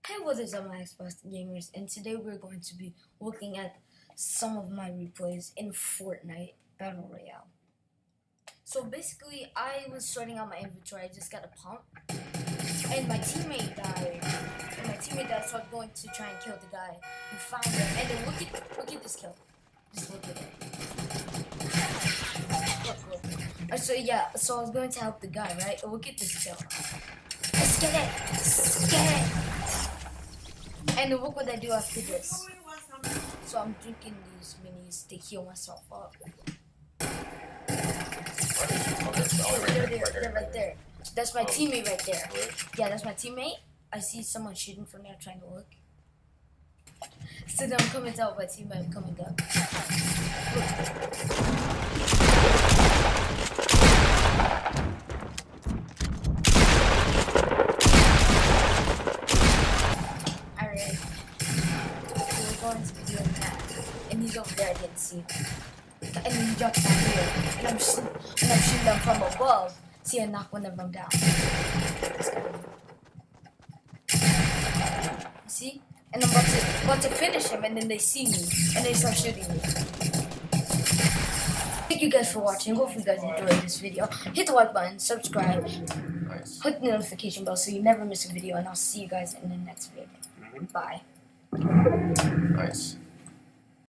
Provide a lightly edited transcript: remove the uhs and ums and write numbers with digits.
Hey, what is up, my Xbox gamers? And today we're going to be looking at some of my replays in Fortnite Battle Royale. So basically, I was sorting out my inventory. I just got a pump, and my teammate died. So I'm going to try and kill the guy who found him. And then look at this kill. Just look at it. Look. So yeah, so I was going to help the guy, right? Look at this kill. Let's get it. And look what I do after this. So I'm drinking these minis to heal myself up. They're right there. That's my teammate right there. Yeah, that's my teammate. I see someone shooting from there trying to look. So then I'm coming to help my teammate. I'm coming up. And he's over there, I didn't see him. And then he jumped down here. And I'm shooting them from above. See, I knock one of them down. See? And I'm about to finish him, and then they see me. And they start shooting me. Thank you guys for watching. Hopefully you guys enjoyed this video. Hit the like button, subscribe, hit the notification bell so you never miss a video. And I'll see you guys in the next video. Bye. Nice.